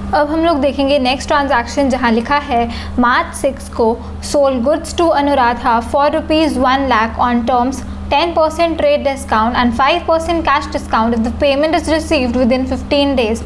अब हम लोग देखेंगे नेक्स्ट ट्रांजैक्शन जहाँ लिखा है मार्च 6 को sold goods to Anuradha for ₹1,00,000 on terms 10% trade discount and 5% cash discount if the payment is received within 15 days.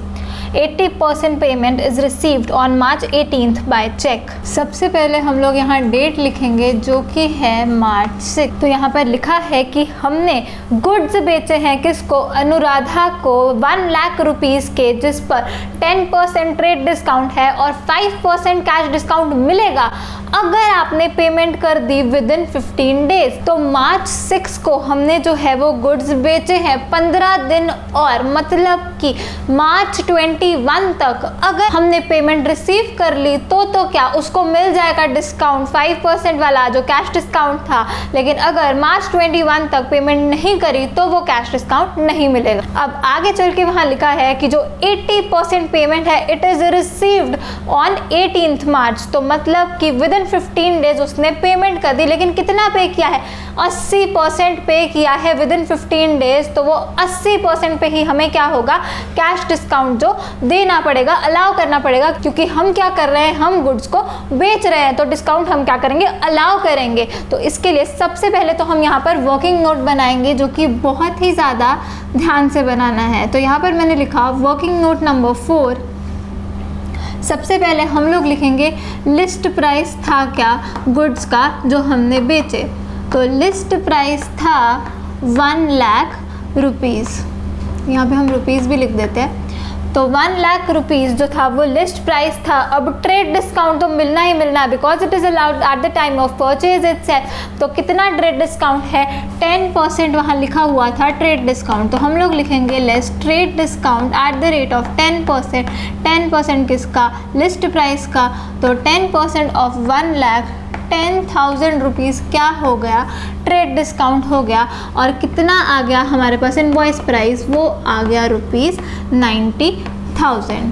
80% payment is received on March 18th by cheque. सबसे पहले हम लोग यहाँ डेट लिखेंगे जो कि है March 6। तो यहाँ पर लिखा है कि हमने गुड्स बेचे हैं किसको, अनुराधा को 1,00,000 रुपीज़ के, जिस पर 10% ट्रेड डिस्काउंट है और 5% कैश डिस्काउंट मिलेगा अगर आपने पेमेंट कर दी विद इन 15 डेज। तो March 6 को हमने जो है वो गुड्स बेचे हैं 15 दिन और, मतलब कि March 21 तक अगर हमने पेमेंट रिसीव कर ली तो क्या उसको मिल जाएगा डिस्काउंट 5% वाला जो कैश डिस्काउंट था। लेकिन अगर March 21 तक पेमेंट नहीं करी तो वो कैश डिस्काउंट नहीं मिलेगा। अब आगे चल के वहाँ लिखा है कि जो 80% पेमेंट है it is received on 18th March। तो मतलब कि विद इन 15 डेज उसने पेमेंट कर दी। लेकिन कितना पे किया है, 80% पे किया है विद इन 15 डेज। तो वो 80% पे ही हमें क्या होगा, कैश डिस्काउंट जो देना पड़ेगा, अलाउ करना पड़ेगा, क्योंकि हम क्या कर रहे हैं, हम गुड्स को बेच रहे हैं तो डिस्काउंट हम क्या करेंगे, अलाउ करेंगे। तो इसके लिए सबसे पहले तो हम यहाँ पर वर्किंग नोट बनाएंगे जो कि बहुत ही ज़्यादा ध्यान से बनाना है। तो यहाँ पर मैंने लिखा वर्किंग नोट नंबर 4। सबसे पहले हम लोग लिखेंगे लिस्ट प्राइस था क्या गुड्स का जो हमने बेचे। तो लिस्ट प्राइस था 1,00,000 रुपीज़, यहाँ पे हम रुपीज़ भी लिख देते हैं। तो 1,00,000 रुपीज़ जो था वो लिस्ट प्राइस था। अब ट्रेड डिस्काउंट तो मिलना ही मिलना है because it is allowed at the time of purchase itself. तो कितना ट्रेड डिस्काउंट है, 10% वहाँ लिखा हुआ था ट्रेड डिस्काउंट। तो हम लोग लिखेंगे less trade discount at the rate of 10%। 10% किसका, लिस्ट प्राइस का। तो 10% ऑफ 1,00,000 10,000 रुपीज़ क्या हो गया, ट्रेड डिस्काउंट हो गया। और कितना आ गया हमारे पास इनवॉइस प्राइस, वो आ गया ₹90,000।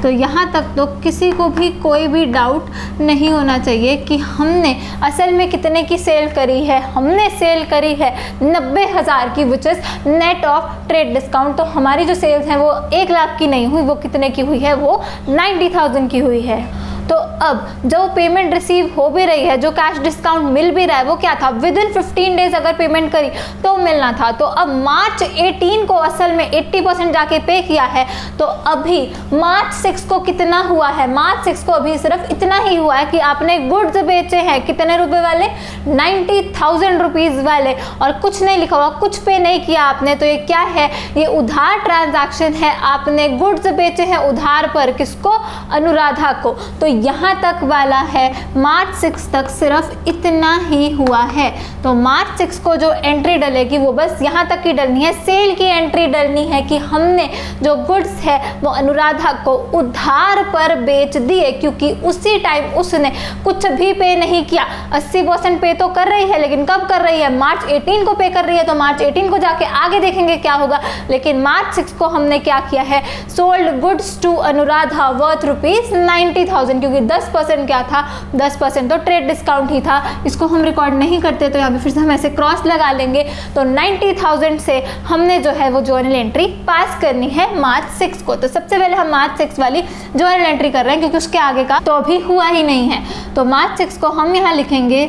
तो यहाँ तक तो किसी को भी कोई भी डाउट नहीं होना चाहिए कि हमने असल में कितने की सेल करी है। हमने सेल करी है 90,000 की, which is net of trade discount. तो हमारी जो सेल्स हैं वो 1,00,000 की नहीं हुई, वो कितने की हुई है, वो 90,000 की हुई है। तो अब जो पेमेंट रिसीव हो भी रही है, जो कैश डिस्काउंट मिल भी रहा है, वो क्या था, विद इन 15 डेज अगर पेमेंट करी तो मिलना था। तो अब March 18 को असल में 80% जाके पे किया है। तो अभी March 6 को कितना हुआ है, March 6 को अभी सिर्फ इतना ही हुआ है कि आपने गुड्स बेचे हैं कितने रुपए वाले, 90,000 रुपीज़ वाले, और कुछ नहीं लिखा हुआ, कुछ पे नहीं किया आपने। तो ये क्या है, ये उधार ट्रांजैक्शन है। आपने गुड्स बेचे हैं उधार पर, किसको, अनुराधा को। तो यहाँ तक वाला है March 6 तक सिर्फ इतना ही हुआ है। तो March 6 को जो एंट्री डलेगी वो बस यहाँ तक की डलनी है, सेल की एंट्री डलनी है कि हमने जो गुड्स है वो अनुराधा को उधार पर बेच दिए, क्योंकि उसी टाइम उसने कुछ भी पे नहीं किया। 80% पे तो कर रही है, लेकिन कब कर रही है, March 18 को पे कर रही है। तो March 18 को जाके आगे देखेंगे क्या होगा। लेकिन March 6 को हमने क्या किया है, sold goods to Anuradha worth ₹90,000, क्योंकि 10% क्या था, 10% तो ट्रेड डिस्काउंट ही था। इसको हम रिकॉर्ड नहीं करते तो यहाँ पे फिर से हम ऐसे क्रॉस लगा लेंगे। तो 90,000 से हमने जो है वो जर्नल एंट्री पास करनी है March 6 को। तो सबसे पहले हम March 6 वाली जर्नल एंट्री कर रहे हैं क्योंकि उसके आगे का तो अभी हुआ ही नहीं है। तो March 6 को हम यहाँ लिखेंगे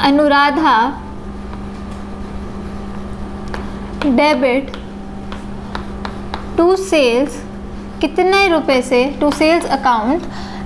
अनुराधा डेबिट टू सेल्स, कितने रुपए से, टू सेल्स अकाउंट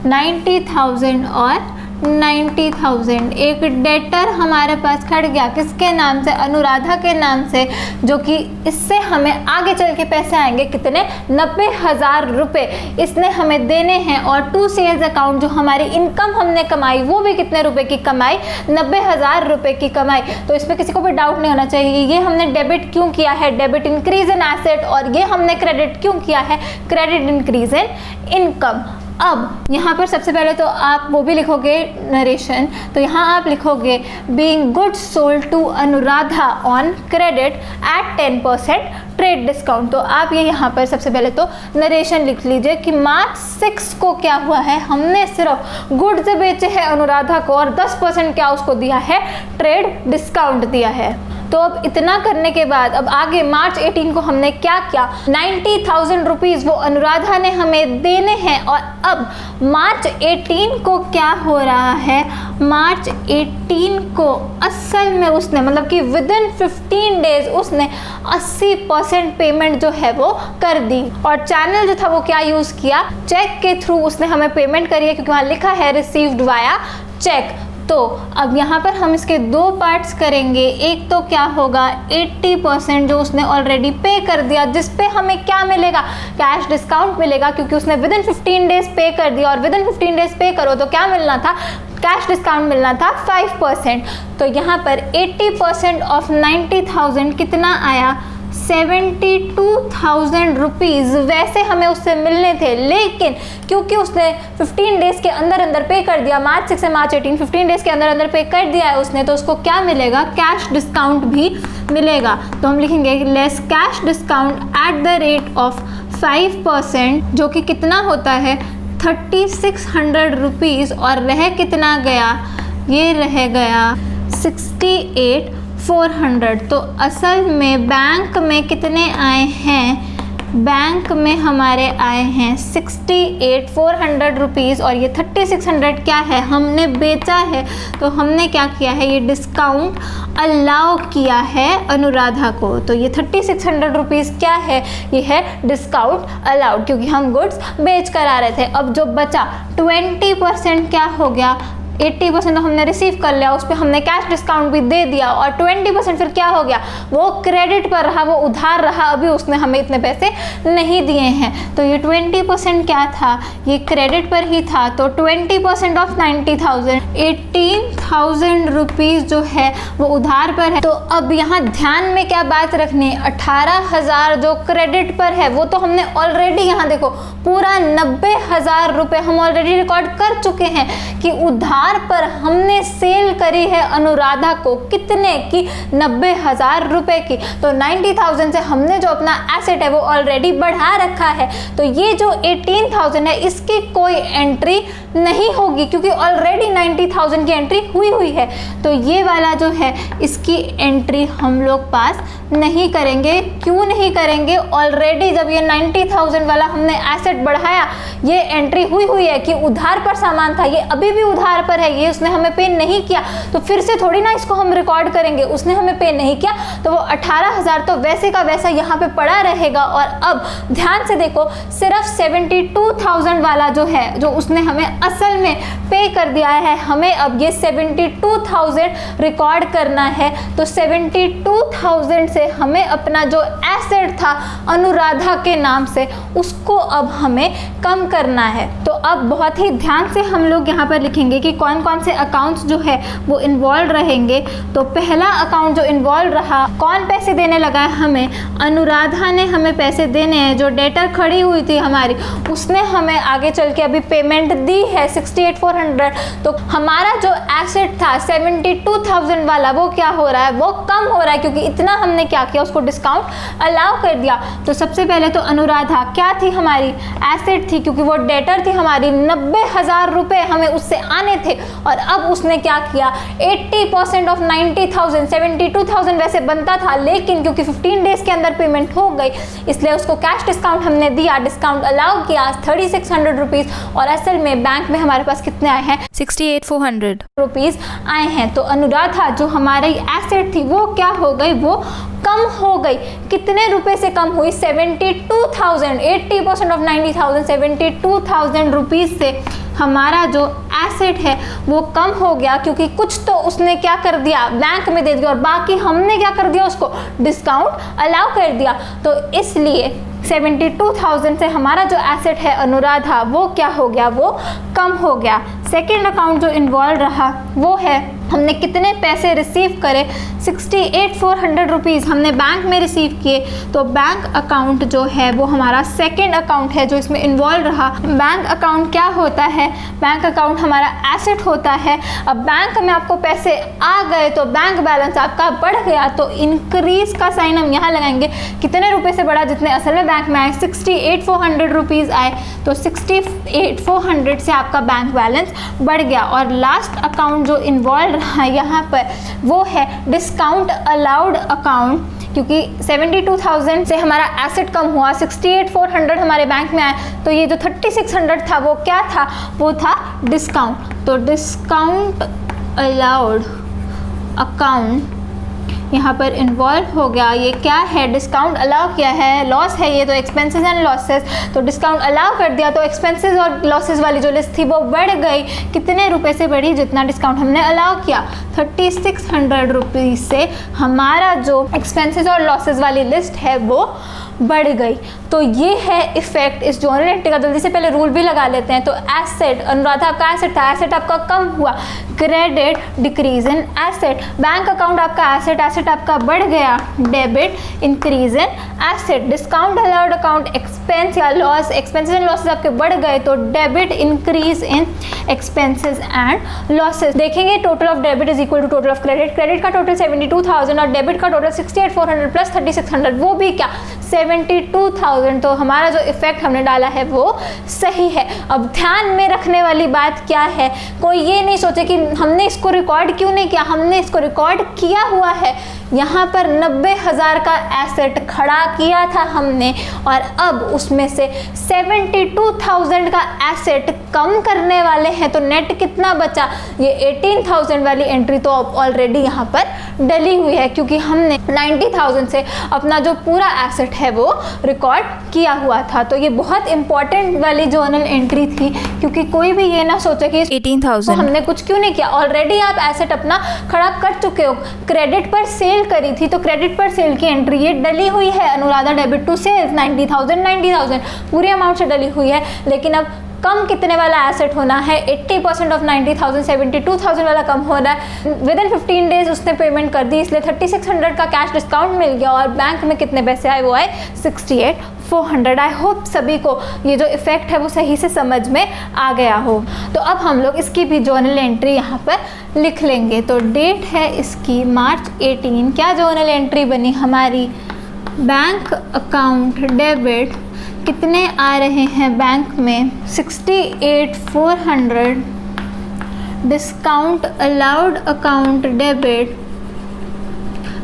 90,000 और 90,000। एक डेटर हमारे पास खड़ गया, किसके नाम से, अनुराधा के नाम से, जो कि इससे हमें आगे चल के पैसे आएंगे कितने, 90,000 रुपये इसने हमें देने हैं। और टू सेल्स अकाउंट जो हमारी इनकम हमने कमाई वो भी कितने रुपए की कमाई, 90,000 रुपये की कमाई। तो इसमें किसी को भी डाउट नहीं होना चाहिए। ये हमने डेबिट क्यों किया है, डेबिट इंक्रीज इन एसेट, और ये हमने क्रेडिट क्यों किया है, क्रेडिट इंक्रीज इन इनकम। अब यहाँ पर सबसे पहले तो आप वो भी लिखोगे नरेशन। तो यहाँ आप लिखोगे being goods sold to Anuradha on credit at 10% trade discount. तो आप ये यहाँ पर सबसे पहले तो नरेशन लिख लीजिए कि March 6 को क्या हुआ है, हमने सिर्फ गुड्स बेचे हैं अनुराधा को और 10% क्या उसको दिया है, ट्रेड डिस्काउंट दिया है। तो अब इतना करने के बाद अब आगे मार्च 18 को हमने क्या किया, 90,000 रुपीज़ वो अनुराधा ने हमें देने हैं। और अब मार्च 18 को क्या हो रहा है, मार्च 18 को असल में उसने मतलब कि विद इन 15 डेज उसने 80% पेमेंट जो है वो कर दी। और चैनल जो था वो क्या यूज़ किया, चेक के थ्रू उसने हमें पेमेंट करी है, क्योंकि वहाँ लिखा है रिसीव्ड वाया चेक। तो अब यहाँ पर हम इसके दो पार्ट्स करेंगे। एक तो क्या होगा, 80% जो उसने ऑलरेडी पे कर दिया, जिस पे हमें क्या मिलेगा, कैश डिस्काउंट मिलेगा, क्योंकि उसने विद इन 15 डेज पे कर दिया। और विद इन 15 डेज पे करो तो क्या मिलना था, कैश डिस्काउंट मिलना था 5%। तो यहाँ पर 80% ऑफ 90,000 कितना आया, 72,000 रुपीज़ वैसे हमें उससे मिलने थे, लेकिन क्योंकि उसने 15 डेज़ के अंदर अंदर पे कर दिया, मार्च 6 से मार्च 18 15 डेज़ के अंदर अंदर पे कर दिया है उसने, तो उसको क्या मिलेगा, कैश डिस्काउंट भी मिलेगा। तो हम लिखेंगे less cash discount at the rate of 5%, जो कि कितना होता है 3600 रुपीज़, और रह कितना गया, ये रह गया 68,400। तो असल में बैंक में कितने आए हैं, बैंक में हमारे आए हैं 68,400 रुपीज़, और ये 3600 क्या है, हमने बेचा है। तो हमने क्या किया है, ये डिस्काउंट अलाउ किया है अनुराधा को। तो ये 3600 रुपीज़ क्या है, ये है डिस्काउंट अलाउड, क्योंकि हम गुड्स बेच कर आ रहे थे। अब जो बचा 20% क्या हो गया, 80% तो हमने रिसीव कर लिया, उस पर हमने कैश डिस्काउंट भी दे दिया, और 20% फिर क्या हो गया, वो क्रेडिट पर रहा, वो उधार रहा, अभी उसने हमें इतने पैसे नहीं दिए हैं। तो ये 20% क्या था, ये क्रेडिट पर ही था। तो 20% ऑफ 90,000 18,000 रुपीज़ जो है वो उधार पर है। तो अब यहाँ ध्यान में क्या बात रखनी है, 18,000 जो क्रेडिट पर है वो तो हमने ऑलरेडी, यहाँ देखो पूरा 90,000 रुपये हम ऑलरेडी रिकॉर्ड कर चुके हैं कि उधार पर हमने सेल करी है अनुराधा को, कितने की, 90,000 रुपए की। तो 90,000 से हमने जो अपना एसेट है वो ऑलरेडी बढ़ा रखा है। तो ये जो 18,000 है इसकी कोई एंट्री नहीं होगी, क्योंकि ऑलरेडी 90,000 की एंट्री हुई है। तो ये वाला जो है इसकी एंट्री हम लोग पास नहीं करेंगे। क्यों नहीं करेंगे, ऑलरेडी जब ये 90,000 वाला हमने एसेट बढ़ाया, ये एंट्री हुई है कि उधार पर सामान था, ये अभी भी उधार पर है, ये उसने हमें पे नहीं किया, तो फिर से थोड़ी ना इसको हम रिकॉर्ड करेंगे। उसने हमें पे नहीं किया तो वो 18,000 तो वैसे का वैसा यहाँ पे पड़ा रहेगा। और अब ध्यान से देखो, सिर्फ 72,000 वाला जो है, जो उसने हमें असल में पे कर दिया है, हमें अब ये 72,000 रिकॉर्ड करना है। तो 72,000 से हमें अपना जो एसेट था अनुराधा के नाम से, उसको अब हमें कम करना है। तो अब बहुत ही ध्यान से हम लोग यहाँ पर लिखेंगे कि कौन कौन से अकाउंट्स जो है वो इन्वॉल्व रहेंगे। तो पहला अकाउंट जो इन्वॉल्व रहा, कौन पैसे देने लगा है हमें, अनुराधा ने हमें पैसे देने हैं। जो डेटर खड़ी हुई थी हमारी, उसने हमें आगे चल के अभी पेमेंट दी है 68,400। तो हमारा जो एसेट था 72,000 वाला, वो क्या हो रहा है, वो कम हो रहा है, क्योंकि इतना हमने क्या किया, उसको डिस्काउंट अलाउ कर दिया। तो सबसे पहले तो अनुराधा क्या थी, हमारी एसेट थी, क्योंकि वो डेटर थी हमारी, 90,000 रुपये हमें उससे आने थे। और अब उसने क्या किया, 80% ऑफ 90,000 72,000 वैसे बनता था, लेकिन क्योंकि 15 डेज के अंदर पेमेंट हो गई, इसलिए उसको कैश डिस्काउंट हमने दिया, डिस्काउंट अलाउ किया 3600 रुपीज़। और असल में बैंक में हमारे पास कितने आए हैं, 68,400 रुपीज़ आए हैं। तो अनुराधा जो हमारी एसेट थी वो क्या हो गई, वो कम हो गई। कितने रुपए से कम हुई, 72,000, 80% ऑफ 90,000 72,000 रुपीज़ से हमारा जो एसेट है वो कम हो गया, क्योंकि कुछ तो उसने क्या कर दिया, बैंक में दे दिया, और बाकी हमने क्या कर दिया, उसको डिस्काउंट अलाउ कर दिया। तो इसलिए 72,000 से हमारा जो एसेट है अनुराधा, वो क्या हो गया, वो कम हो गया। सेकेंड अकाउंट जो इन्वॉल्व रहा वो है, हमने कितने पैसे रिसीव करे, 68,400 रुपीज़ हमने बैंक में रिसीव किए। तो बैंक अकाउंट जो है वो हमारा सेकेंड अकाउंट है जो इसमें इन्वॉल्व रहा। बैंक अकाउंट क्या होता है, बैंक अकाउंट हमारा एसेट होता है। अब बैंक में आपको पैसे आ गए तो बैंक बैलेंस आपका बढ़ गया, तो इंक्रीज का साइन हम यहाँ लगाएंगे। कितने रुपए से बढ़ा, जितने असल में बैंक में आए, 68,400 रुपीज़ आए, तो 68,400 से आपका बैंक बैलेंस बढ़ गया। और लास्ट अकाउंट जो इन्वॉल्व हाँ यहाँ पर वो है डिस्काउंट अलाउड अकाउंट, क्योंकि 72,000 से हमारा एसेट कम हुआ, 68,400 हमारे बैंक में आया, तो ये जो 3600 था वो क्या था, वो था डिस्काउंट। तो डिस्काउंट अलाउड अकाउंट यहाँ पर इन्वॉल्व हो गया। ये क्या है, डिस्काउंट अलाउ किया है, लॉस है ये तो एक्सपेंसेस एंड लॉसेस, तो डिस्काउंट अलाउ कर दिया तो एक्सपेंसेस और लॉसेस वाली जो लिस्ट थी वो बढ़ गई। कितने रुपए से बढ़ी, जितना डिस्काउंट हमने अलाउ किया, 3600 रुपीज़ से हमारा जो एक्सपेंसेस और लॉसेस वाली लिस्ट है वो बढ़ गई। तो ये है इफेक्ट इस जर्नल एंट्री का। जल्दी से पहले रूल भी लगा लेते हैं। तो एसेट, अनुराधा आपका एसेट था, एसेट आपका कम हुआ, credit decrease in asset. Bank account आपका एसेट, एसेट आपका बढ़ गया, debit increase in asset. Discount allowed account expense या लॉस, एक्सपेंसेस एंड लॉसेस आपके बढ़ गए तो debit increase in expenses and losses. देखेंगे total of debit is equal to total of credit. Credit का टोटल 72,000 और डेबिट का टोटल 68,400 प्लस 3600, वो भी क्या 72,000। तो हमारा जो इफेक्ट हमने डाला है वो सही है। अब ध्यान में रखने वाली बात क्या है, कोई ये नहीं सोचे कि हमने इसको रिकॉर्ड क्यों नहीं किया, हमने इसको रिकॉर्ड किया हुआ है। यहाँ पर 90,000 का एसेट खड़ा किया था हमने और अब उसमें से 72,000 का एसेट कम करने वाले हैं, तो नेट कितना बचा, ये 18,000 वाली एंट्री तो ऑलरेडी यहाँ पर डली हुई है, क्योंकि हमने 90,000 से अपना जो पूरा एसेट है वो रिकॉर्ड किया हुआ था। तो ये बहुत इंपॉर्टेंट वाली जर्नल एंट्री थी, क्योंकि कोई भी ये ना सोचे कि 18,000 तो हमने कुछ क्यों नहीं किया। ऑलरेडी आप एसेट अपना खड़ा कर चुके हो, क्रेडिट पर सेल करी थी तो क्रेडिट पर सेल की एंट्री ये डली हुई है। अनुराधा डेबिट टू सेल्स 90,000 पूरे अमाउंट से डली हुई है। लेकिन अब कम कितने वाला एसेट होना है, 80% ऑफ 90,000, 72,000 वाला कम हो रहा है। विद इन 15 डेज उसने पेमेंट कर दी, इसलिए 3600 का कैश डिस्काउंट मिल गया और बैंक में कितने पैसे आए, वो आए 68,400। आई होप सभी को ये जो इफेक्ट है वो सही से समझ में आ गया हो। तो अब हम लोग इसकी भी जर्नल एंट्री यहाँ पर लिख लेंगे। तो डेट है इसकी मार्च 18। क्या जर्नल एंट्री बनी हमारी, बैंक अकाउंट डेबिट कितने आ रहे हैं बैंक में 68,400, डिस्काउंट अलाउड अकाउंट डेबिट।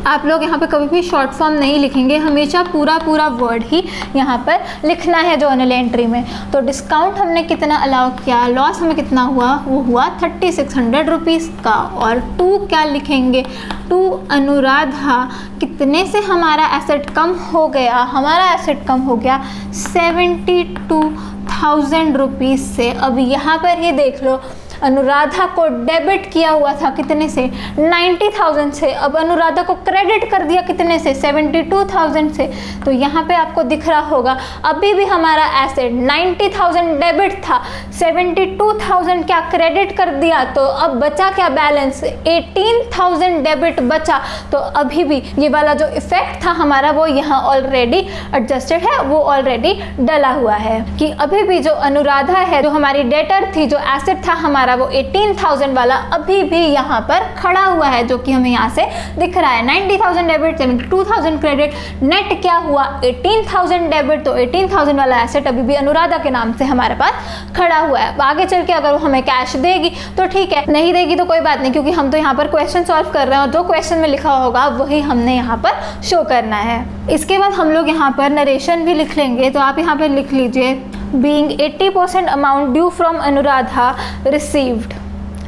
आप लोग यहाँ पे कभी भी शॉर्ट फॉर्म नहीं लिखेंगे, हमेशा पूरा वर्ड ही यहाँ पर लिखना है जर्नल एंट्री में। तो डिस्काउंट हमने कितना अलाउ किया, लॉस हमें कितना हुआ, वो हुआ 3600 रुपीज़ का। और टू क्या लिखेंगे, टू अनुराधा कितने से हमारा एसेट कम हो गया, हमारा एसेट कम हो गया 72,000 रुपीज़ से। अब यहाँ पर ही देख लो, अनुराधा को डेबिट किया हुआ था कितने से, 90,000 से। अब अनुराधा को क्रेडिट कर दिया कितने से, 72,000 से। तो यहाँ पे आपको दिख रहा होगा अभी भी हमारा एसेट 90,000 डेबिट था, 72,000 क्या क्रेडिट कर दिया, तो अब बचा क्या बैलेंस, 18,000 डेबिट बचा। तो अभी भी ये वाला जो इफेक्ट था हमारा वो यहाँ ऑलरेडी एडजस्टेड है, वो ऑलरेडी डला हुआ है कि अभी भी जो अनुराधा है, जो हमारी डेटर थी, जो एसेट था हमारा वो 18,000 वाला अभी भी यहाँ पर खड़ा हुआ है, जो कि हमें यहाँ से दिख रहा है। 90,000 डेबिट, 72,000 क्रेडिट, नेट क्या हुआ 18,000 डेबिट। तो 18,000 वाला एसेट अभी भी अनुराधा के नाम से हमारे पास खड़ा हुआ है। आगे चल के अगर वो हमें कैश देगी तो ठीक है, नहीं देगी तो कोई बात नहीं, क्योंकि हम तो यहाँ पर क्वेश्चन सॉल्व कर रहे हैं और जो क्वेश्चन में लिखा होगा वही हमने यहाँ पर शो करना है। इसके बाद हम लोग यहाँ पर नरेशन भी लिख लेंगे। तो आप यहाँ पर लिख लीजिए, being 80% amount due from Anuradha received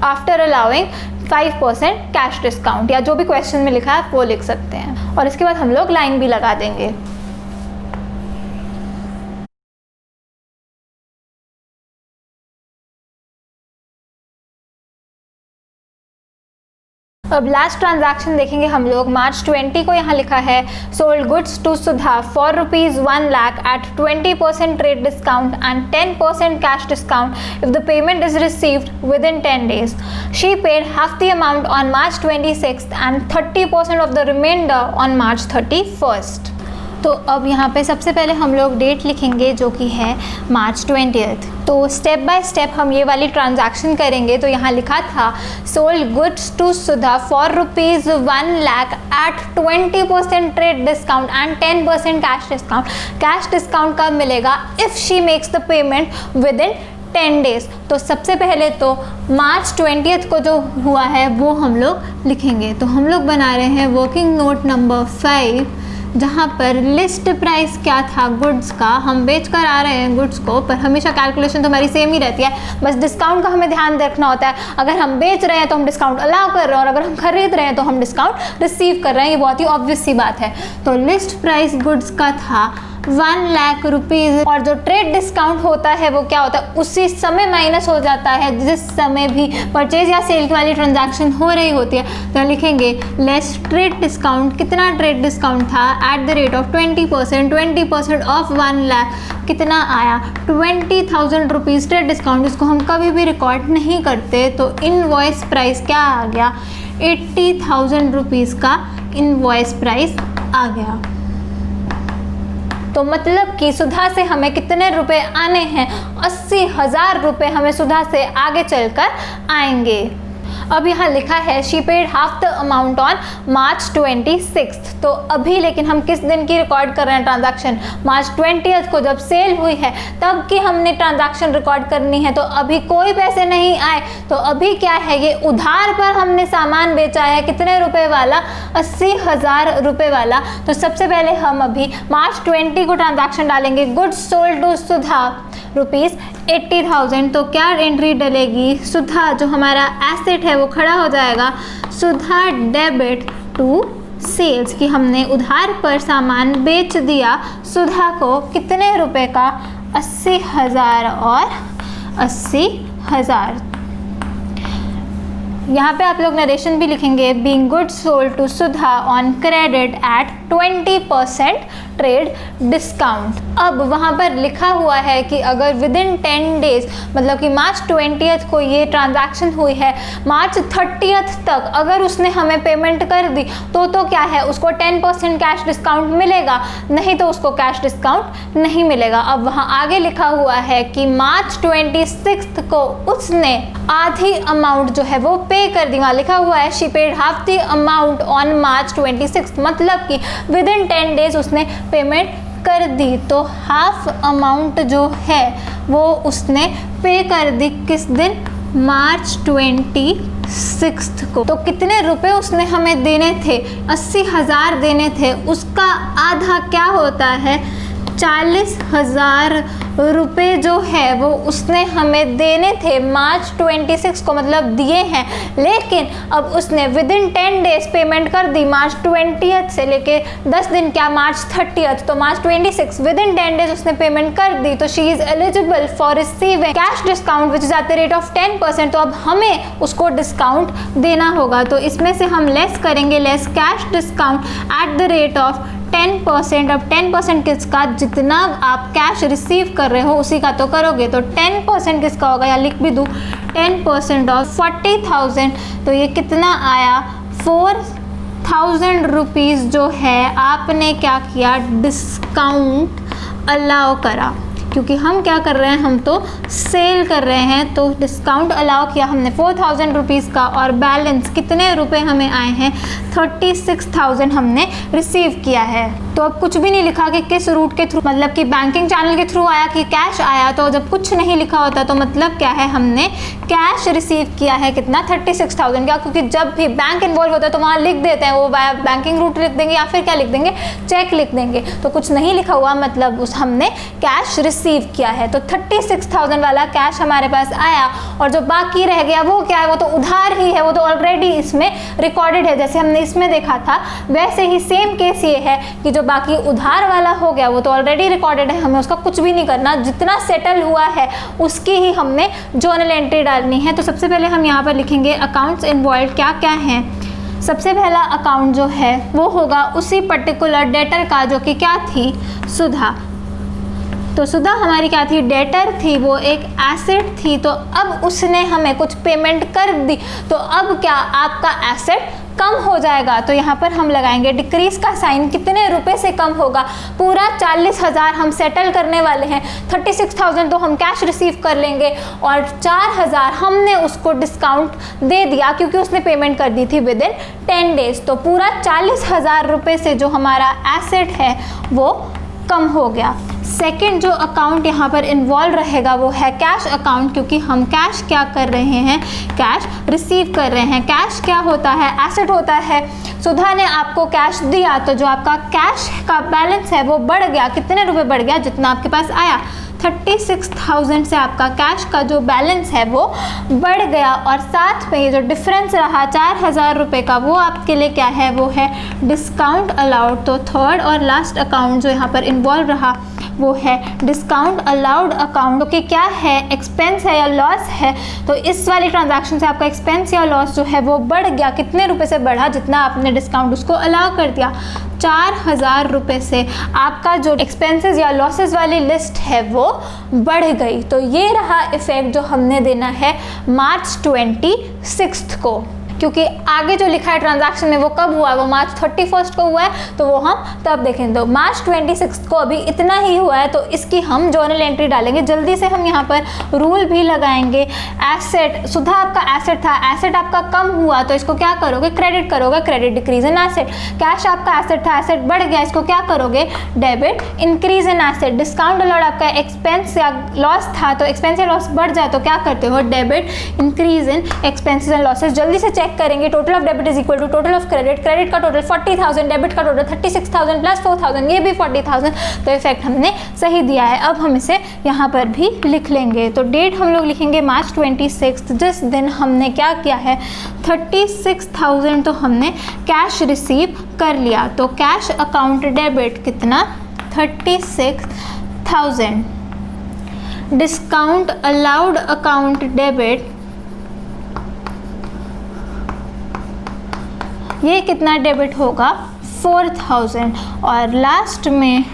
after allowing 5% cash discount, या जो भी क्वेश्चन में लिखा है वो लिख सकते हैं। और इसके बाद हम लोग लाइन भी लगा देंगे। अब लास्ट ट्रांजैक्शन देखेंगे हम लोग। मार्च 20 को यहाँ लिखा है, sold goods to Sudha for ₹1 lakh at 20% trade discount and 10% cash discount if the payment is received within 10 days. She paid half the amount on March 26 and 30% of the remainder on March 31st. तो अब यहाँ पे सबसे पहले हम लोग date लिखेंगे जो कि है मार्च 20th। तो स्टेप बाय स्टेप हम ये वाली ट्रांजैक्शन करेंगे। तो यहाँ लिखा था, sold goods to Sudha for ₹1 lakh at 20% trade discount and 10% cash discount. Cash discount कब मिलेगा, if she makes the payment within 10 days. तो सबसे पहले तो मार्च 20 को जो हुआ है वो हम लोग लिखेंगे। तो हम लोग बना रहे हैं वर्किंग नोट नंबर 5, जहाँ पर लिस्ट प्राइस क्या था गुड्स का, हम बेच कर आ रहे हैं गुड्स को, पर हमेशा कैलकुलेशन तो हमारी सेम ही रहती है, बस डिस्काउंट का हमें ध्यान रखना होता है। अगर हम बेच रहे हैं तो हम डिस्काउंट अलाउ कर रहे हैं, और अगर हम खरीद रहे हैं तो हम डिस्काउंट रिसीव कर रहे हैं। ये बहुत ही ऑब्वियस सी बात है। तो लिस्ट प्राइस गुड्स का था 1 लाख रुपीज़, और जो ट्रेड डिस्काउंट होता है वो क्या होता है, उसी समय माइनस हो जाता है जिस समय भी परचेज या सेल वाली ट्रांजैक्शन हो रही होती है। तो लिखेंगे लेस ट्रेड डिस्काउंट। कितना ट्रेड डिस्काउंट था, at the rate of 20%, 20% of 1 lakh कितना आया, 20,000 रुपीज़ ट्रेड डिस्काउंट। इसको हम कभी भी रिकॉर्ड नहीं करते, तो इनवॉइस प्राइस क्या आ गया, 80,000 रुपीज़ का इनवॉइस प्राइस आ गया। तो मतलब कि सुधा से हमें कितने रुपए आने हैं, 80,000 रुपये हमें सुधा से आगे चलकर आएंगे। अब यहाँ लिखा है she paid half the amount on March 26। तो अभी लेकिन हम किस दिन की रिकॉर्ड कर रहे हैं ट्रांजैक्शन, मार्च 20 को जब सेल हुई है तब की हमने ट्रांजैक्शन रिकॉर्ड करनी है। तो अभी कोई पैसे नहीं आए, तो अभी क्या है, ये उधार पर हमने सामान बेचा है, कितने रुपए वाला, 80,000 रुपये वाला। तो सबसे पहले हम अभी मार्च 20 को ट्रांजैक्शन डालेंगे, goods sold to Sudha rupees 80,000। तो क्या एंट्री डलेगी, सुधा जो हमारा एसेट है वो खड़ा हो जाएगा, सुधा डेबिट टू सेल्स, कि हमने उधार पर सामान बेच दिया सुधा को कितने रुपए का, 80,000 और 80,000। यहाँ पे आप लोग नरेशन भी लिखेंगे, being goods sold to Sudha on credit at 20% trade discount. अब वहाँ पर लिखा हुआ है कि अगर विद इन 10 डेज, मतलब कि मार्च 20 को ये ट्रांजैक्शन हुई है, मार्च 30 तक अगर उसने हमें पेमेंट कर दी तो क्या है, उसको 10% कैश डिस्काउंट मिलेगा, नहीं तो उसको कैश डिस्काउंट नहीं मिलेगा। अब वहाँ आगे लिखा हुआ है कि मार्च 26 को उसने आधी अमाउंट जो है वो पे कर दी। वहाँ लिखा हुआ है she paid half the amount on March 26, मतलब कि विद इन 10 डेज उसने पेमेंट कर दी। तो हाफ अमाउंट जो है वो उसने पे कर दी किस दिन, मार्च 26 को। तो कितने रुपए उसने हमें देने थे, 80,000 देने थे, उसका आधा क्या होता है, 40,000 रुपये जो है वो उसने हमें देने थे मार्च 26 को, मतलब दिए हैं, लेकिन अब उसने विद इन 10 डेज पेमेंट कर दी, मार्च 20 से लेके 10 दिन क्या, मार्च 30, तो मार्च 26 विद इन 10 डेज उसने पेमेंट कर दी। तो she is eligible for receiving cash discount which is at the rate of 10%। तो अब हमें उसको डिस्काउंट देना होगा, तो इसमें से हम लेस करेंगे, less cash discount at the rate of 10%। अब 10% किसका, जितना आप कैश रिसीव कर रहे हो उसी का तो करोगे। तो 10% किसका होगा, या लिख भी दूँ, 10% ऑफ 40,000, तो ये कितना आया, 4,000 रुपीज़ जो है आपने क्या किया, डिस्काउंट अलाउ करा। क्योंकि हम क्या कर रहे हैं, हम तो सेल कर रहे हैं, तो डिस्काउंट अलाउ किया हमने 4,000 रुपीज़ का, और बैलेंस कितने रुपए हमें आए हैं, 36,000 हमने रिसीव किया है। तो अब कुछ भी नहीं लिखा कि किस रूट के थ्रू, मतलब कि बैंकिंग चैनल के थ्रू आया कि कैश आया। तो जब कुछ नहीं लिखा होता तो मतलब क्या है, हमने कैश रिसीव किया है कितना, 36,000 का। क्योंकि जब भी बैंक इन्वॉल्व होता है तो वहाँ लिख देते हैं, वो बैंकिंग रूट लिख देंगे या फिर क्या लिख देंगे, चेक लिख देंगे। तो कुछ नहीं लिखा हुआ मतलब उस हमने कैश रिसीव किया है। तो 36,000 वाला कैश हमारे पास आया, और जो बाकी रह गया वो क्या है, वो तो उधार ही है, वो तो ऑलरेडी इसमें रिकॉर्डेड है। जैसे हमने इसमें देखा था वैसे ही सेम केस ये है कि जो बाकी उधार वाला हो गया वो तो ऑलरेडी रिकॉर्डेड है, हमें उसका कुछ भी नहीं करना, जितना सेटल हुआ है उसकी ही हमने जर्नल एंट्री डालनी है। तो सबसे पहले हम यहाँ पर लिखेंगे अकाउंट्स इन्वॉल्व क्या क्या हैं। सबसे पहला अकाउंट जो है वो होगा उसी पर्टिकुलर डेटर का जो कि क्या थी, सुधा। तो सुधा हमारी क्या थी, डेटर थी, वो एक एसेट थी। तो अब उसने हमें कुछ पेमेंट कर दी, तो अब क्या आपका एसेट कम हो जाएगा। तो यहाँ पर हम लगाएंगे डिक्रीज का साइन, कितने रुपए से कम होगा, पूरा 40,000 हम सेटल करने वाले हैं, 36,000 तो हम कैश रिसीव कर लेंगे, और 4,000 हमने उसको डिस्काउंट दे दिया क्योंकि उसने पेमेंट कर दी थी विद इन 10 डेज। तो पूरा 40,000 रुपये से जो हमारा एसेट है वो कम हो गया। सेकंड जो अकाउंट यहाँ पर इन्वॉल्व रहेगा वो है कैश अकाउंट, क्योंकि हम कैश क्या कर रहे हैं, कैश रिसीव कर रहे हैं। कैश क्या होता है, एसेट होता है। सुधा ने आपको कैश दिया तो जो आपका कैश का बैलेंस है वो बढ़ गया, कितने रुपए बढ़ गया, जितना आपके पास आया 36,000 से आपका कैश का जो बैलेंस है वो बढ़ गया। और साथ में ये जो डिफरेंस रहा 4,000 रुपये का, वो आपके लिए क्या है, वो है डिस्काउंट अलाउड। तो थर्ड और लास्ट अकाउंट जो यहाँ पर इन्वॉल्व रहा वो है डिस्काउंट अलाउड अकाउंट, क्योंकि क्या है, एक्सपेंस है या लॉस है। तो इस वाली ट्रांजैक्शन से आपका एक्सपेंस या लॉस जो है वो बढ़ गया, कितने रुपए से बढ़ा, जितना आपने डिस्काउंट उसको अलाउ कर दिया। 4,000 रुपये से आपका जो एक्सपेंसेस या लॉसेस वाली लिस्ट है वो बढ़ गई। तो ये रहा इफेक्ट जो हमने देना है मार्च 26 को, क्योंकि आगे जो लिखा है ट्रांजैक्शन में वो कब हुआ है, वो मार्च 31 को हुआ है, तो वो हम तब देखें। तो मार्च 26 को अभी इतना ही हुआ है, तो इसकी हम जर्नल एंट्री डालेंगे। जल्दी से हम यहाँ पर रूल भी लगाएंगे। एसेट, सुधा आपका एसेट था, एसेट आपका कम हुआ तो इसको क्या करोगे, क्रेडिट करोगे, credit decrease in asset. Cash आपका एसेट था, एसेट बढ़ गया, इसको क्या करोगे, debit increase in asset. Discount allowed आपका एक्सपेंस या लॉस था, तो एक्सपेंस या लॉस बढ़ जाए तो क्या करते हो, debit increase in expenses and losses. जल्दी से करेंगे, total of debit is equal to total of credit. Credit का टोटल 40,000, डेबिट का टोटल 36,000 प्लस 4,000, ये भी 40,000। तो इफेक्ट हमने सही दिया है। अब हम इसे यहाँ पर भी लिख लेंगे। तो डेट हम लोग लिखेंगे मार्च 26, जिस दिन हमने क्या किया है, 36,000 तो हमने कैश रिसीव कर लिया। तो कैश अकाउंट डेबिट कितना, 36,000। डिस्काउंट अलाउड अकाउंट डेबिट, ये कितना डेबिट होगा, 4,000। और लास्ट में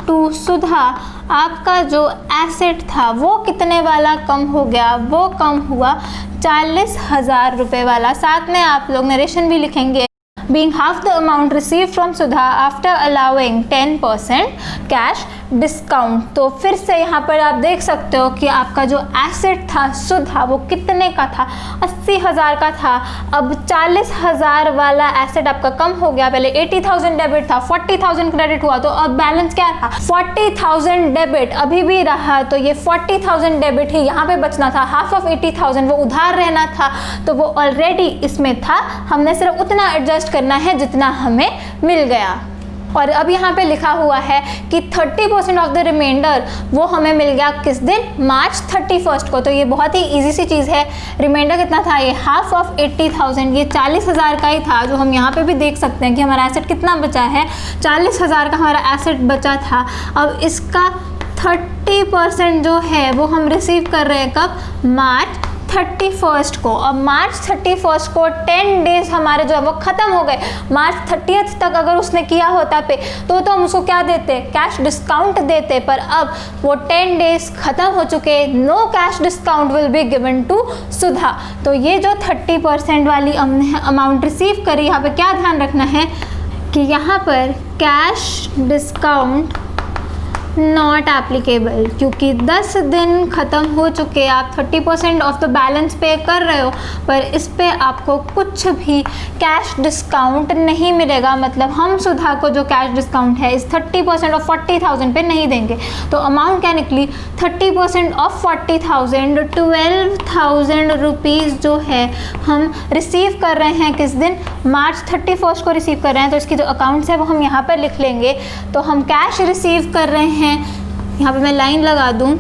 टू सुधा, आपका जो एसेट था वो कितने वाला कम हो गया, वो कम हुआ 40,000 रुपये वाला। साथ में आप लोग नरेशन भी लिखेंगे, being half the amount received from Sudha after allowing 10% cash discount। तो फिर से यहाँ पर आप देख सकते हो कि आपका जो एसेट था सुधा वो कितने का था, 80,000 का था। अब 40,000 वाला एसेट आपका कम हो गया, पहले 80,000 डेबिट था, 40,000 क्रेडिट हुआ, तो अब बैलेंस क्या था, 40,000 डेबिट अभी भी रहा। तो ये 40,000 डेबिट ही यहाँ पे बचना था, हाफ ऑफ 80,000 वो उधार रहना था, तो वो ऑलरेडी इसमें था। हमने सिर्फ उतना एडजस्ट करना है जितना हमें मिल गया। और अब यहाँ पे लिखा हुआ है कि 30% ऑफ द रिमाइंडर वो हमें मिल गया किस दिन, मार्च 31 को। तो ये बहुत ही इजी सी चीज़ है। रिमाइंडर कितना था, ये हाफ ऑफ 80,000, ये 40,000 का ही था, जो हम यहाँ पे भी देख सकते हैं कि हमारा एसेट कितना बचा है, 40,000 का हमारा एसेट बचा था। अब इसका 30% जो है वो हम रिसीव कर रहे हैं कब, मार्च 31 को। अब मार्च 31 को 10 डेज हमारे जो है वो ख़त्म हो गए। मार्च 30 तक अगर उसने किया होता पे तो हम उसको क्या देते, कैश डिस्काउंट देते, पर अब वो 10 डेज ख़त्म हो चुके, no cash discount will be given to Sudha. तो ये जो 30% वाली हमने अमाउंट रिसीव करी, यहाँ पे क्या ध्यान रखना है कि यहाँ पर कैश डिस्काउंट नॉट एप्लीकेबल, क्योंकि 10 दिन ख़त्म हो चुके, आप 30% ऑफ द बैलेंस पे कर रहे हो, पर इस पे आपको कुछ भी कैश डिस्काउंट नहीं मिलेगा। मतलब हम सुधा को जो कैश डिस्काउंट है इस 30% ऑफ 40,000 पे नहीं देंगे। तो अमाउंट क्या निकली, 30% ऑफ 40,000, 12,000 रुपीज़ जो है हम रिसीव कर रहे हैं किस दिन, मार्च 31 को रिसीव कर रहे हैं। तो इसकी जो अकाउंट्स है वो हम यहाँ पर लिख लेंगे। तो हम कैश रिसीव कर रहे हैं, यहाँ पे मैं लाइन लगा दूँ,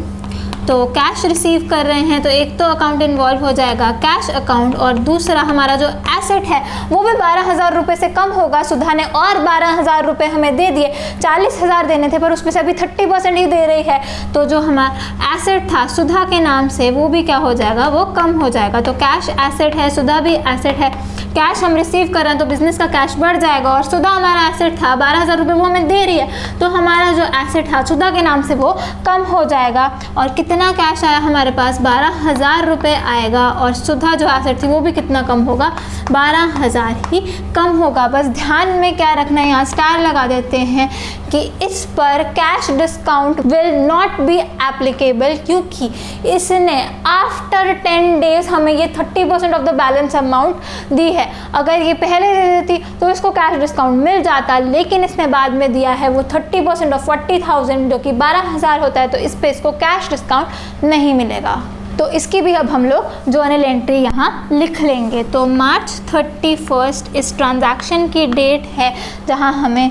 तो कैश रिसीव कर रहे हैं, तो एक तो अकाउंट इन्वॉल्व हो जाएगा कैश अकाउंट, और दूसरा हमारा जो एसेट है वो भी 12,000 रुपये से कम होगा। सुधा ने और 12,000 रुपये हमें दे दिए, 40,000 देने थे पर उसमें से अभी 30% ही दे रही है। तो जो हमारा एसेट था सुधा के नाम से वो भी क्या हो जाएगा, वो कम हो जाएगा। तो कैश एसेट है, सुधा भी एसेट है, कैश हम रिसीव कर रहे हैं तो बिजनेस का कैश बढ़ जाएगा, और सुधा हमारा एसेट था, 12,000 रुपये वो हमें दे रही है, तो हमारा जो एसेट था सुधा के नाम से वो कम हो जाएगा। और कितना कैश आया हमारे पास, 12,000 रुपये आएगा, और सुधा जो एसेट थी वो भी कितना कम होगा, 12,000 ही कम होगा। बस ध्यान में क्या रखना है, यहाँ स्टार लगा देते हैं कि इस पर cash discount will not be applicable, क्योंकि इसने आफ्टर 10 डेज हमें ये 30% ऑफ द बैलेंस अमाउंट दी है। अगर ये पहले दे देती तो इसको कैश डिस्काउंट मिल जाता, लेकिन इसने बाद में दिया है वो 30% ऑफ 40,000 जो कि 12,000 होता है, तो इस पे इसको कैश डिस्काउंट नहीं मिलेगा। तो इसकी भी अब हम लोग जर्नल एंट्री यहाँ लिख लेंगे। तो मार्च 31 इस ट्रांजैक्शन की डेट है जहाँ हमें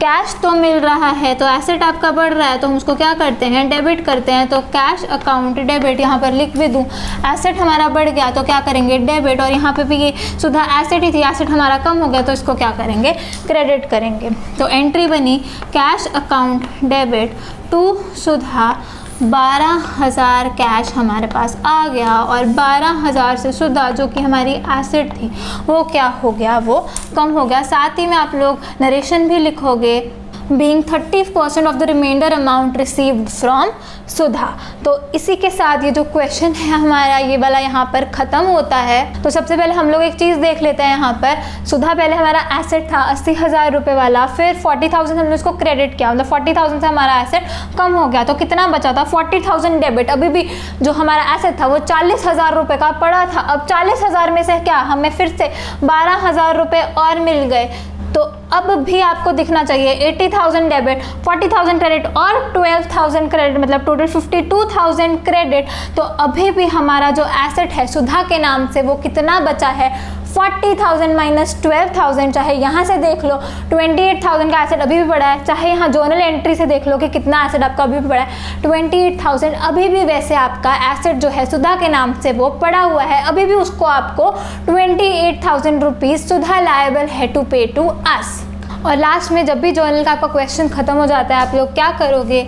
कैश तो मिल रहा है, तो एसेट आपका बढ़ रहा है, तो हम उसको क्या करते हैं, डेबिट करते हैं। तो कैश अकाउंट डेबिट, यहाँ पर लिख भी दूँ, एसेट हमारा बढ़ गया तो क्या करेंगे, डेबिट। और यहाँ पे भी ये सुधा एसेट ही थी, एसेट हमारा कम हो गया तो इसको क्या करेंगे, क्रेडिट करेंगे। तो एंट्री बनी cash account debit to Sudha, 12,000 cash हमारे पास आ गया, और 12,000 से सुधा जो कि हमारी एसेट थी वो क्या हो गया, वो कम हो गया। साथ ही में आप लोग नरेशन भी लिखोगे, being 30% of the remainder amount received from सुधा। तो इसी के साथ ये जो क्वेश्चन है हमारा ये वाला यहाँ पर ख़त्म होता है। तो सबसे पहले हम लोग एक चीज़ देख लेते हैं यहाँ पर, सुधा पहले हमारा एसेट था 80,000 रुपये वाला, फिर 40,000 हमने उसको क्रेडिट किया, मतलब 40,000 से हमारा एसेट कम हो गया, तो कितना बचा था, 40,000 डेबिट। अभी भी जो हमारा एसेट था वो 40,000 रुपये का पड़ा था, अब 40,000 में से क्या हमें फिर से 12,000 रुपये और मिल गए। तो अब भी आपको दिखना चाहिए 80,000 डेबिट, 40,000 क्रेडिट और 12,000 क्रेडिट, मतलब टोटल 52,000 क्रेडिट। तो अभी भी हमारा जो एसेट है सुधा के नाम से वो कितना बचा है, 40,000 माइनस 12,000। चाहे यहाँ से देख लो 28,000 का एसेट अभी भी पड़ा है, चाहे यहाँ जर्नल एंट्री से देख लो कि कितना एसेट आपका अभी भी पड़ा है, 28,000 अभी भी वैसे आपका एसेट जो है सुधा के नाम से वो पड़ा हुआ है। अभी भी उसको आपको 28,000 रुपीज़ सुधा लायबल है टू पे टू अस। और लास्ट में जब भी जर्नल का आपका क्वेश्चन ख़त्म हो जाता है, आप लोग क्या करोगे,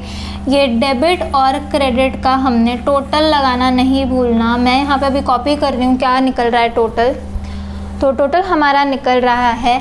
ये डेबिट और क्रेडिट का हमने टोटल लगाना नहीं भूलना। मैं यहाँ पे अभी कॉपी कर रही हूँ क्या निकल रहा है टोटल। तो टोटल हमारा निकल रहा है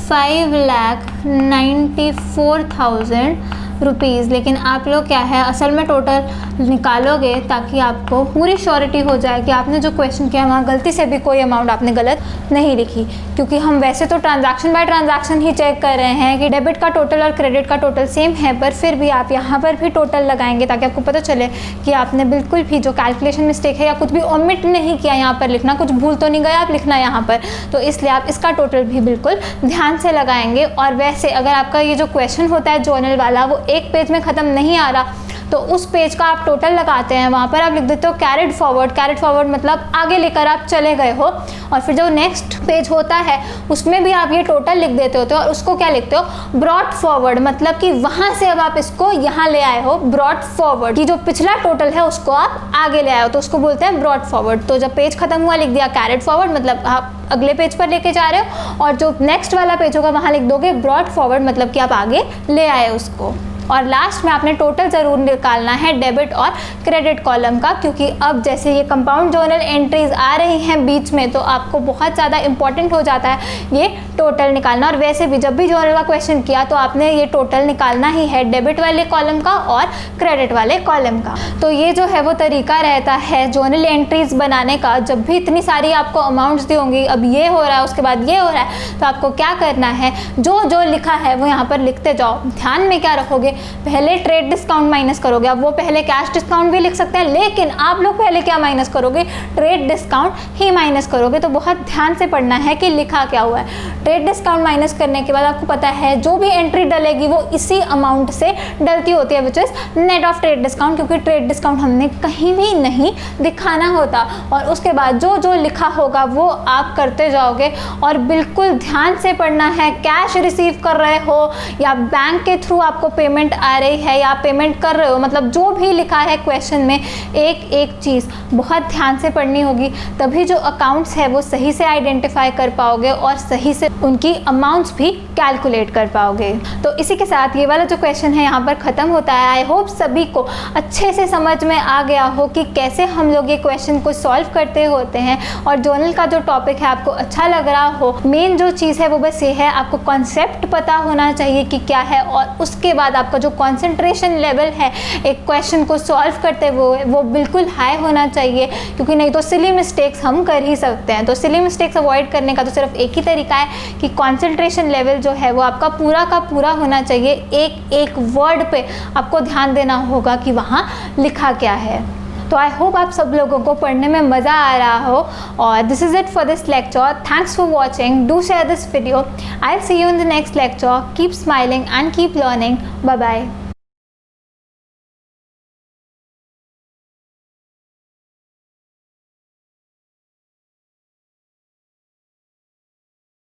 5,94,000 रुपीज़। लेकिन आप लोग क्या है असल में टोटल निकालोगे ताकि आपको पूरी श्योरिटी हो जाए कि आपने जो क्वेश्चन किया वहाँ गलती से भी कोई अमाउंट आपने गलत नहीं लिखी, क्योंकि हम वैसे तो ट्रांजैक्शन बाय ट्रांजैक्शन ही चेक कर रहे हैं कि डेबिट का टोटल और क्रेडिट का टोटल सेम है, पर फिर भी आप यहाँ पर भी टोटल लगाएंगे ताकि आपको पता चले कि आपने बिल्कुल भी जो कैलकुलेशन मिस्टेक है या कुछ भी ओमिट नहीं किया, यहाँ पर लिखना कुछ भूल तो नहीं गया आप लिखना यहाँ पर। तो इसलिए आप इसका टोटल भी बिल्कुल ध्यान से लगाएंगे। और वैसे अगर आपका ये जो क्वेश्चन होता है जर्नल वाला वो एक पेज में ख़त्म नहीं आ रहा, तो उस पेज का आप टोटल लगाते हैं, वहाँ पर आप लिख देते हो कैरिड फॉरवर्ड। कैरिड फॉरवर्ड मतलब आगे लेकर आप चले गए हो। और फिर जो नेक्स्ट पेज होता है उसमें भी आप ये टोटल लिख देते होते हो, और उसको क्या लिखते हो, ब्रॉट फॉरवर्ड, मतलब कि वहाँ से अब आप इसको यहाँ ले आए हो। ब्रॉट फॉरवर्ड कि जो पिछला टोटल है उसको आप आगे ले आए हो, तो उसको बोलते हैं ब्रॉट फॉरवर्ड। तो जब पेज खत्म हुआ लिख दिया कैरिड फॉरवर्ड, मतलब आप अगले पेज पर लेके जा रहे हो, और जो नेक्स्ट वाला पेज होगा वहाँ लिख दोगे ब्रॉट फॉरवर्ड, मतलब कि आप आगे ले आए उसको। और लास्ट में आपने टोटल ज़रूर निकालना है डेबिट और क्रेडिट कॉलम का, क्योंकि अब जैसे ये कंपाउंड जर्नल एंट्रीज आ रही हैं बीच में, तो आपको बहुत ज़्यादा इंपॉर्टेंट हो जाता है ये टोटल निकालना। और वैसे भी जब भी जर्नल का क्वेश्चन किया तो आपने ये टोटल निकालना ही है, डेबिट वाले कॉलम का और क्रेडिट वाले कॉलम का। तो ये जो है वो तरीका रहता है जर्नल एंट्रीज बनाने का। जब भी इतनी सारी आपको अमाउंट्स दी होंगी, अब ये हो रहा है उसके बाद ये हो रहा है, तो आपको क्या करना है, जो जो लिखा है वो यहाँ पर लिखते जाओ। ध्यान में क्या रखोगे, पहले ट्रेड डिस्काउंट माइनस करोगे। अब वो पहले कैश डिस्काउंट भी लिख सकते हैं, लेकिन आप लोग पहले क्या माइनस करोगे, ट्रेड डिस्काउंट ही माइनस करोगे। तो बहुत ध्यान से पढ़ना है कि लिखा क्या हुआ है। ट्रेड डिस्काउंट माइनस करने के बाद आपको पता है जो भी एंट्री डलेगी वो इसी अमाउंट से डलती होती है, which is net of trade discount, क्योंकि ट्रेड डिस्काउंट हमने कहीं भी नहीं दिखाना होता। और उसके बाद जो जो लिखा होगा वो आप करते जाओगे। और बिल्कुल ध्यान से पढ़ना है, कैश रिसीव कर रहे हो या बैंक के थ्रू आपको पेमेंट आ रही है या पेमेंट कर रहे हो, मतलब जो भी लिखा है क्वेश्चन में एक एक चीज़ बहुत ध्यान से पढ़नी होगी, तभी जो अकाउंट्स है वो सही से आइडेंटिफाई कर पाओगे और सही से उनकी अमाउंट्स भी कैलकुलेट कर पाओगे। तो इसी के साथ ये वाला जो क्वेश्चन है यहाँ पर ख़त्म होता है। आई होप सभी को अच्छे से समझ में आ गया हो कि कैसे हम लोग ये क्वेश्चन को सॉल्व करते होते हैं, और जर्नल का जो टॉपिक है आपको अच्छा लग रहा हो। मेन जो चीज़ है वो बस ये है, आपको कॉन्सेप्ट पता होना चाहिए कि क्या है, और उसके बाद आपका जो कंसंट्रेशन लेवल है एक क्वेश्चन को सॉल्व करते हुए वो बिल्कुल हाई होना चाहिए, क्योंकि नहीं तो सिली मिस्टेक्स हम कर ही सकते हैं। तो सिली मिस्टेक्स अवॉइड करने का तो सिर्फ एक ही तरीका है कि कंसंट्रेशन लेवल जो है वो आपका पूरा का पूरा होना चाहिए, एक एक वर्ड पे आपको ध्यान देना होगा कि वहाँ लिखा क्या है। तो आई होप आप सब लोगों को पढ़ने में मज़ा आ रहा हो। और this is it for this lecture. Thanks for watching, do share this video. I will see you in the next lecture. Keep smiling and keep learning. Bye bye.